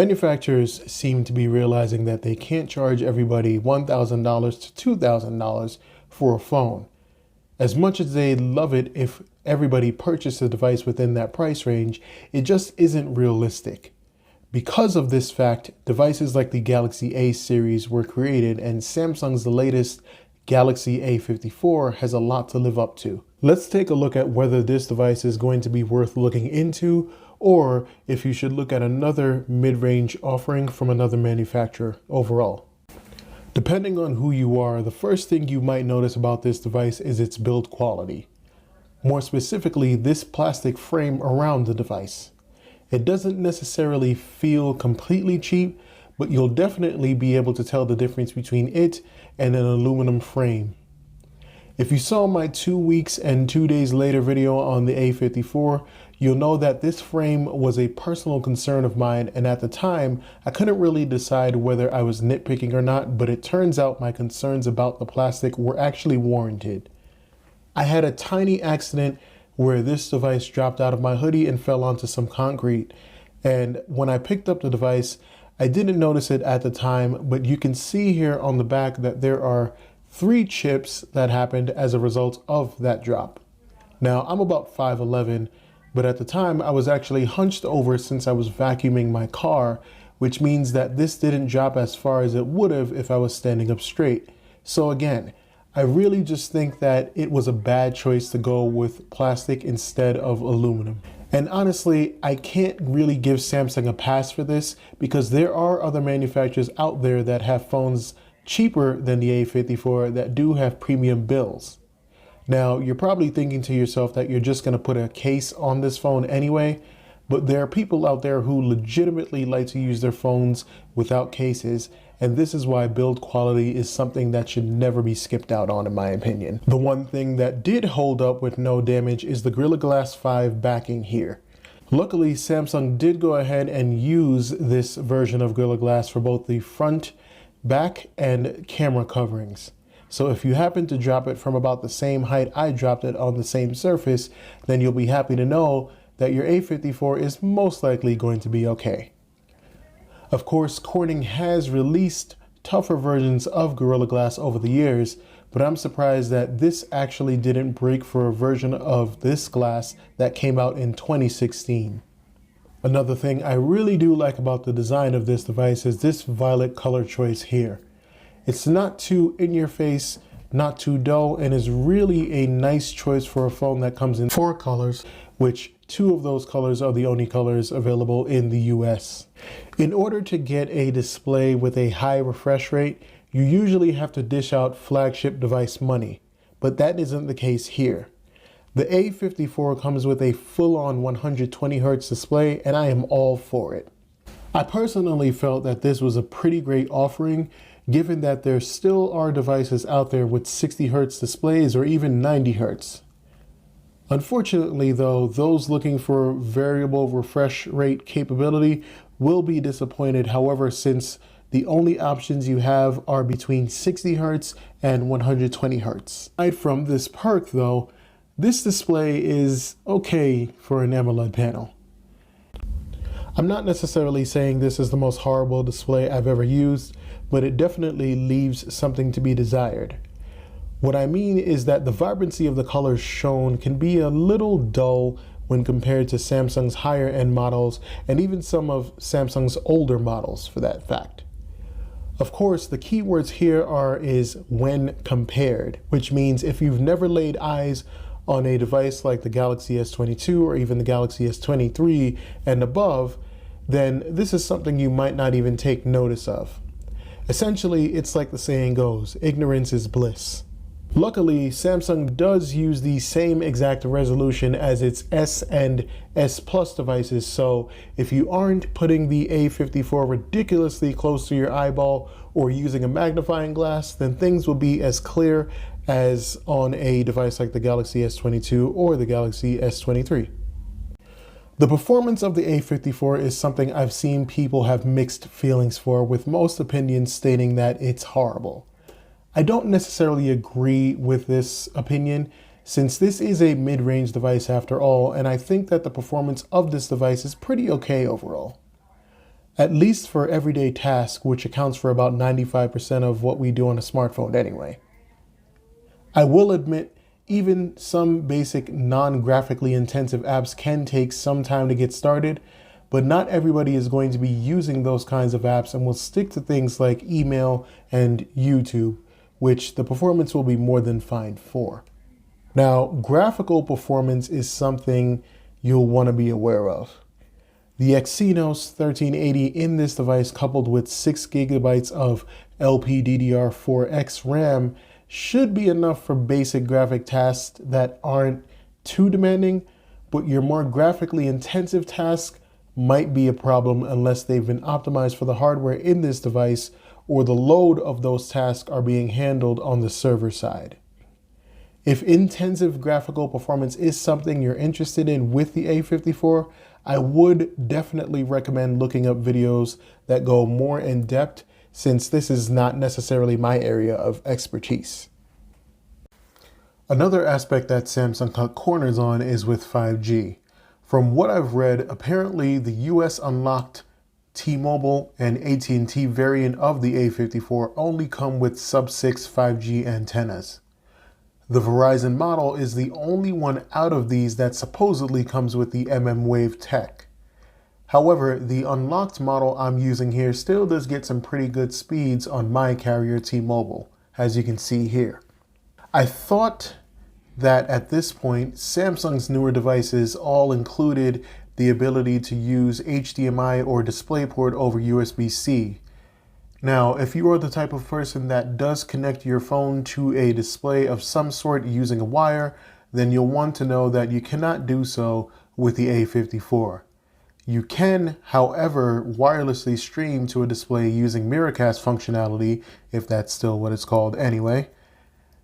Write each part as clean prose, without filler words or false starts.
Manufacturers seem to be realizing that they can't charge everybody $1,000 to $2,000 for a phone. As much as they'd love it if everybody purchased a device within that price range, it just isn't realistic. Because of this fact, devices like the Galaxy A series were created, and Samsung's latest Galaxy A54 has a lot to live up to. Let's take a look at whether this device is going to be worth looking into, or if you should look at another mid-range offering from another manufacturer overall. Depending on who you are, the first thing you might notice about this device is its build quality. More specifically, this plastic frame around the device. It doesn't necessarily feel completely cheap, but you'll definitely be able to tell the difference between it and an aluminum frame. If you saw my 2 weeks and 2 days later video on the A54, you'll know that this frame was a personal concern of mine, and at the time, I couldn't really decide whether I was nitpicking or not, but it turns out my concerns about the plastic were actually warranted. I had a tiny accident where this device dropped out of my hoodie and fell onto some concrete, and when I picked up the device, I didn't notice it at the time, but you can see here on the back that there are 3 chips that happened as a result of that drop. Now, I'm about 5'11", but at the time I was actually hunched over since I was vacuuming my car, which means that this didn't drop as far as it would have if I was standing up straight. So again, I really just think that it was a bad choice to go with plastic instead of aluminum. And honestly, I can't really give Samsung a pass for this because there are other manufacturers out there that have phones cheaper than the A54 that do have premium bills. Now, you're probably thinking to yourself that you're just going to put a case on this phone anyway, but there are people out there who legitimately like to use their phones without cases, and this is why build quality is something that should never be skipped out on, in my opinion. The one thing that did hold up with no damage is the Gorilla Glass 5 backing here. Luckily, Samsung did go ahead and use this version of Gorilla Glass for both the front, back, and camera coverings. So if you happen to drop it from about the same height I dropped it on the same surface, then you'll be happy to know that your A54 is most likely going to be okay. Of course, Corning has released tougher versions of Gorilla Glass over the years, but I'm surprised that this actually didn't break for a version of this glass that came out in 2016. Another thing I really do like about the design of this device is this violet color choice here. It's not too in your face, not too dull, and is really a nice choice for a phone that comes in 4 colors, which 2 of those colors are the only colors available in the US. In order to get a display with a high refresh rate, you usually have to dish out flagship device money, but that isn't the case here. The A54 comes with a full-on 120 Hz display, and I am all for it. I personally felt that this was a pretty great offering, given that there still are devices out there with 60 Hz displays or even 90 Hz. Unfortunately though, those looking for variable refresh rate capability will be disappointed. However, since the only options you have are between 60 Hz and 120 Hz. Aside from this perk though, this display is okay for an AMOLED panel. I'm not necessarily saying this is the most horrible display I've ever used, but it definitely leaves something to be desired. What I mean is that the vibrancy of the colors shown can be a little dull when compared to Samsung's higher end models and even some of Samsung's older models for that fact. Of course, the keywords here is when compared, which means if you've never laid eyes on a device like the Galaxy S22 or even the Galaxy S23 and above, then this is something you might not even take notice of. Essentially, it's like the saying goes, ignorance is bliss. Luckily, Samsung does use the same exact resolution as its S and S Plus devices, so if you aren't putting the A54 ridiculously close to your eyeball or using a magnifying glass, then things will be as clear as on a device like the Galaxy S22 or the Galaxy S23. The performance of the A54 is something I've seen people have mixed feelings for, with most opinions stating that it's horrible. I don't necessarily agree with this opinion, since this is a mid-range device after all, and I think that the performance of this device is pretty okay overall. at least for everyday tasks, which accounts for about 95% of what we do on a smartphone anyway. I will admit, even some basic non-graphically intensive apps can take some time to get started, but not everybody is going to be using those kinds of apps and will stick to things like email and YouTube, which the performance will be more than fine for. Now, graphical performance is something you'll want to be aware of. The Exynos 1380 in this device, coupled with 6 gigabytes of LPDDR4X RAM, should be enough for basic graphic tasks that aren't too demanding, but your more graphically intensive tasks might be a problem unless they've been optimized for the hardware in this device or the load of those tasks are being handled on the server side. If intensive graphical performance is something you're interested in with the A54, I would definitely recommend looking up videos that go more in depth, since this is not necessarily my area of expertise. Another aspect that Samsung cut corners on is with 5G. From what I've read, apparently the US Unlocked, T-Mobile, and AT&T variant of the A54 only come with sub-6 5G antennas. The Verizon model is the only one out of these that supposedly comes with the mmWave tech. However, the unlocked model I'm using here still does get some pretty good speeds on my carrier T-Mobile, as you can see here. I thought that at this point, Samsung's newer devices all included the ability to use HDMI or DisplayPort over USB-C. Now, if you are the type of person that does connect your phone to a display of some sort using a wire, then you'll want to know that you cannot do so with the A54. You can, however, wirelessly stream to a display using Miracast functionality, if that's still what it's called anyway.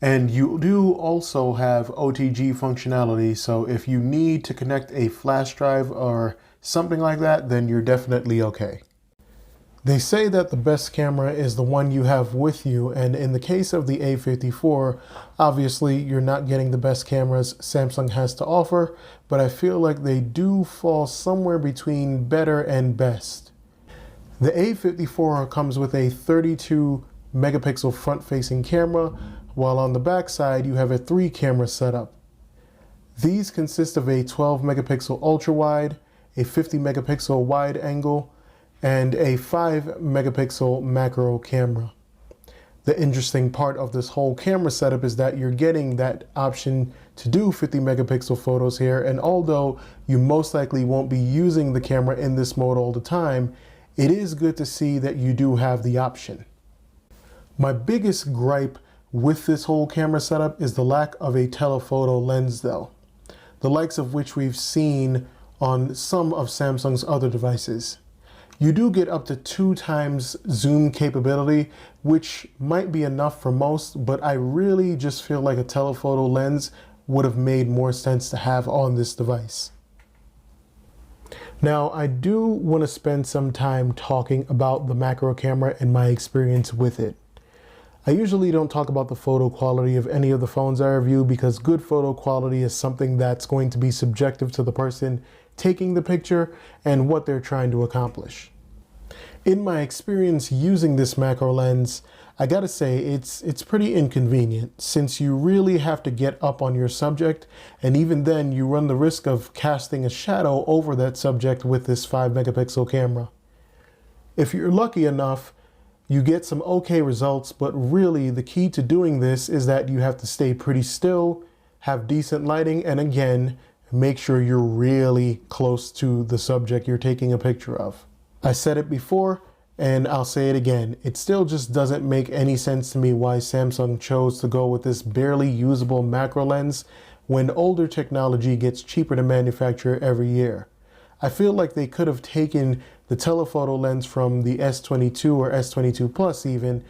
And you do also have OTG functionality, so if you need to connect a flash drive or something like that, then you're definitely okay. They say that the best camera is the one you have with you, and in the case of the A54, obviously you're not getting the best cameras Samsung has to offer, but I feel like they do fall somewhere between better and best. The A54 comes with a 32 megapixel front-facing camera, while on the back side you have a 3-camera setup. These consist of a 12 megapixel ultra-wide, a 50 megapixel wide angle, and a 5 megapixel macro camera. The interesting part of this whole camera setup is that you're getting that option to do 50 megapixel photos here, and although you most likely won't be using the camera in this mode all the time, it is good to see that you do have the option. My biggest gripe with this whole camera setup is the lack of a telephoto lens though, the likes of which we've seen on some of Samsung's other devices. You do get up to 2 times zoom capability, which might be enough for most, but I really just feel like a telephoto lens would have made more sense to have on this device. Now, I do want to spend some time talking about the macro camera and my experience with it. I usually don't talk about the photo quality of any of the phones I review because good photo quality is something that's going to be subjective to the person taking the picture and what they're trying to accomplish. In my experience using this macro lens, I gotta say it's pretty inconvenient since you really have to get up on your subject, and even then you run the risk of casting a shadow over that subject with this 5 megapixel camera. If you're lucky enough, you get some okay results, but really the key to doing this is that you have to stay pretty still, have decent lighting, and again, make sure you're really close to the subject you're taking a picture of. I said it before, and I'll say it again. It still just doesn't make any sense to me why Samsung chose to go with this barely usable macro lens when older technology gets cheaper to manufacture every year. I feel like they could have taken the telephoto lens from the S22 or S22 Plus even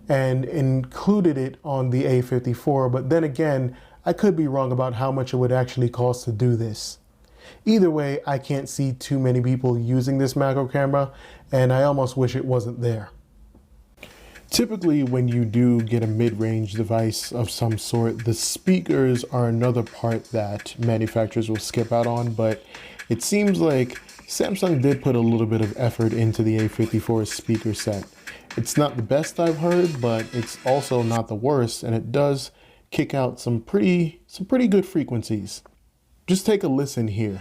and included it on the A54, but then again, I could be wrong about how much it would actually cost to do this. Either way, I can't see too many people using this macro camera, and I almost wish it wasn't there. Typically, when you do get a mid-range device of some sort, the speakers are another part that manufacturers will skip out on, but it seems like Samsung did put a little bit of effort into the A54 speaker set. It's not the best I've heard, but it's also not the worst, and it does kick out some pretty good frequencies. Just take a listen here.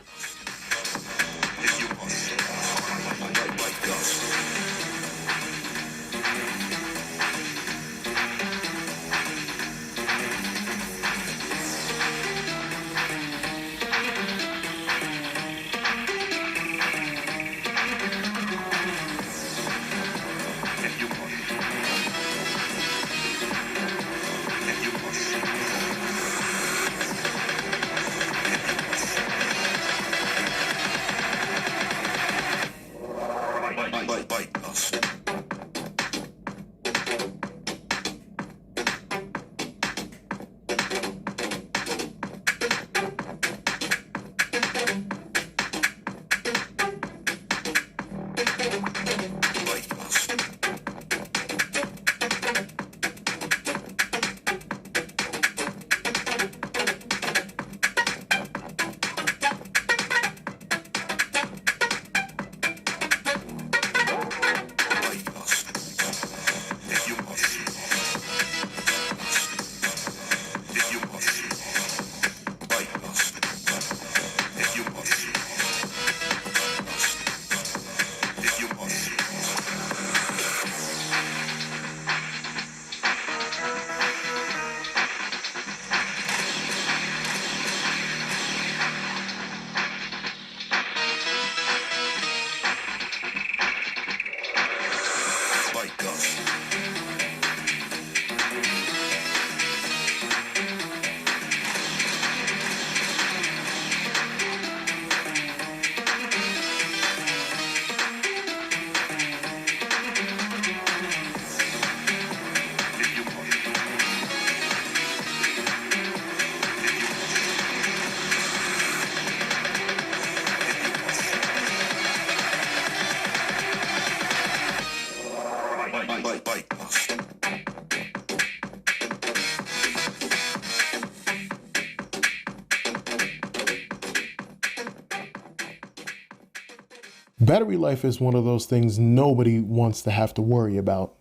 Battery life is one of those things nobody wants to have to worry about.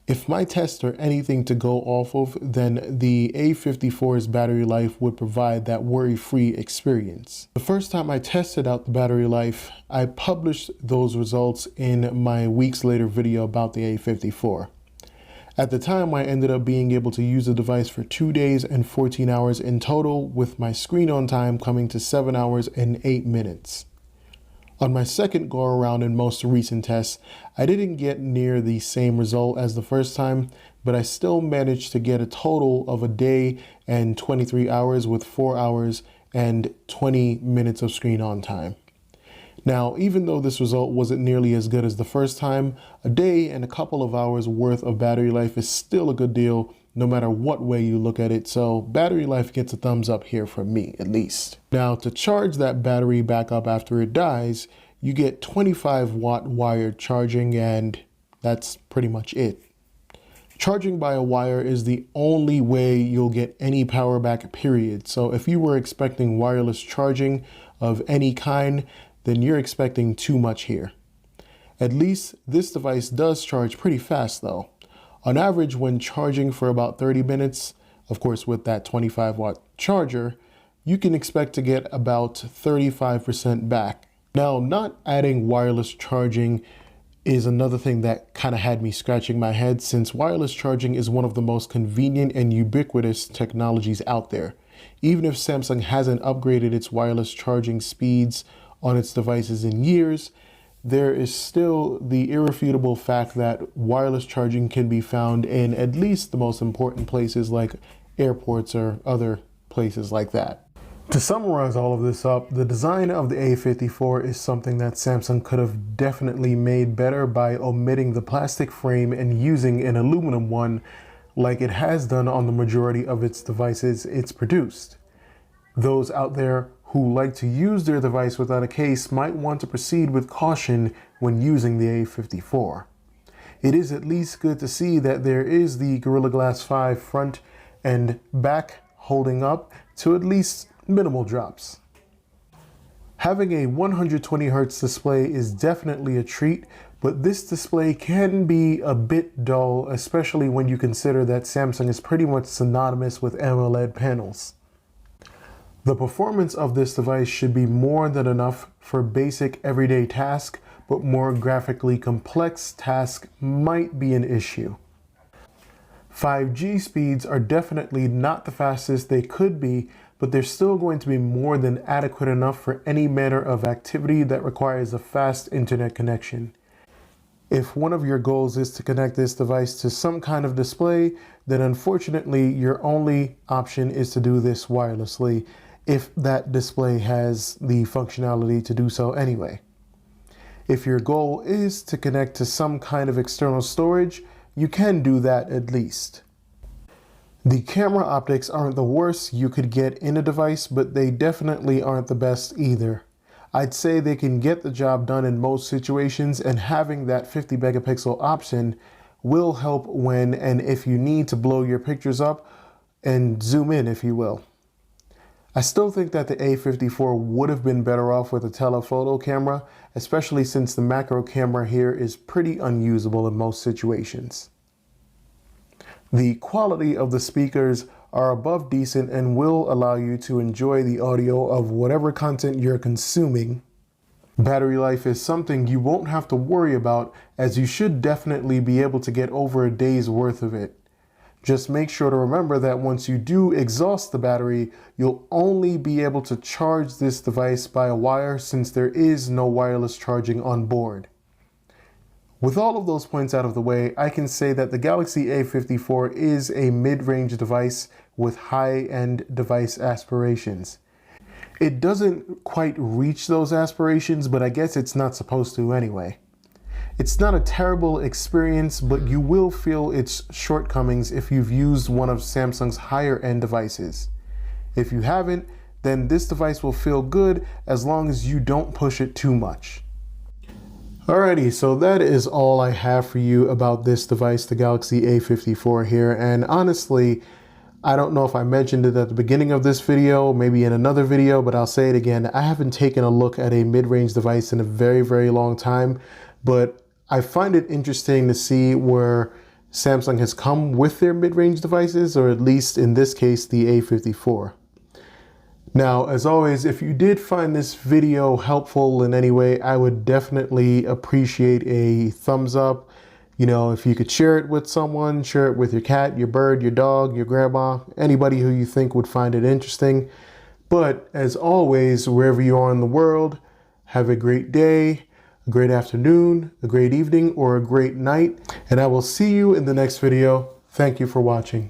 If my tests are anything to go off of, then the A54's battery life would provide that worry-free experience. The first time I tested out the battery life, I published those results in my weeks later video about the A54. At the time, I ended up being able to use the device for 2 days and 14 hours in total, with my screen on time coming to 7 hours and 8 minutes. On my second go around in most recent tests, I didn't get near the same result as the first time, but I still managed to get a total of a day and 23 hours with 4 hours and 20 minutes of screen on time. Now, even though this result wasn't nearly as good as the first time, a day and a couple of hours worth of battery life is still a good deal, no matter what way you look at it. So battery life gets a thumbs up here from me, at least. Now, to charge that battery back up after it dies, you get 25-watt wired charging, and that's pretty much it. Charging by a wire is the only way you'll get any power back, period. So if you were expecting wireless charging of any kind, then you're expecting too much here. At least this device does charge pretty fast though. On average, when charging for about 30 minutes, of course with that 25-watt charger, you can expect to get about 35% back. Now, not adding wireless charging is another thing that kind of had me scratching my head, since wireless charging is one of the most convenient and ubiquitous technologies out there. Even if Samsung hasn't upgraded its wireless charging speeds on its devices in years, there is still the irrefutable fact that wireless charging can be found in at least the most important places like airports or other places like that. To summarize all of this up, the design of the A54 is something that Samsung could have definitely made better by omitting the plastic frame and using an aluminum one like it has done on the majority of its devices it's produced. Those out there who like to use their device without a case might want to proceed with caution when using the A54. It is at least good to see that there is the Gorilla Glass 5 front and back holding up to at least minimal drops. Having a 120 Hz display is definitely a treat, but this display can be a bit dull, especially when you consider that Samsung is pretty much synonymous with AMOLED panels. The performance of this device should be more than enough for basic everyday tasks, but more graphically complex tasks might be an issue. 5G speeds are definitely not the fastest they could be, but they're still going to be more than adequate enough for any manner of activity that requires a fast internet connection. If one of your goals is to connect this device to some kind of display, then unfortunately your only option is to do this wirelessly, if that display has the functionality to do so anyway. If your goal is to connect to some kind of external storage, you can do that at least. The camera optics aren't the worst you could get in a device, but they definitely aren't the best either. I'd say they can get the job done in most situations, and having that 50 megapixel option will help when and if you need to blow your pictures up and zoom in, if you will. I still think that the A54 would have been better off with a telephoto camera, especially since the macro camera here is pretty unusable in most situations. The quality of the speakers are above decent and will allow you to enjoy the audio of whatever content you're consuming. Battery life is something you won't have to worry about, as you should definitely be able to get over a day's worth of it. Just make sure to remember that once you do exhaust the battery, you'll only be able to charge this device by a wire, since there is no wireless charging on board. With all of those points out of the way, I can say that the Galaxy A54 is a mid-range device with high-end device aspirations. It doesn't quite reach those aspirations, but I guess it's not supposed to anyway. It's not a terrible experience, but you will feel its shortcomings if you've used one of Samsung's higher-end devices. If you haven't, then this device will feel good as long as you don't push it too much. Alrighty, so that is all I have for you about this device, the Galaxy A54 here. And honestly, I don't know if I mentioned it at the beginning of this video, maybe in another video, but I'll say it again. I haven't taken a look at a mid-range device in a very, very long time, but I find it interesting to see where Samsung has come with their mid-range devices, or at least in this case, the A54. Now, as always, if you did find this video helpful in any way, I would definitely appreciate a thumbs up. You know, if you could share it with someone, share it with your cat, your bird, your dog, your grandma, anybody who you think would find it interesting. But as always, wherever you are in the world, have a great day, a great afternoon, a great evening, or a great night. And I will see you in the next video. Thank you for watching.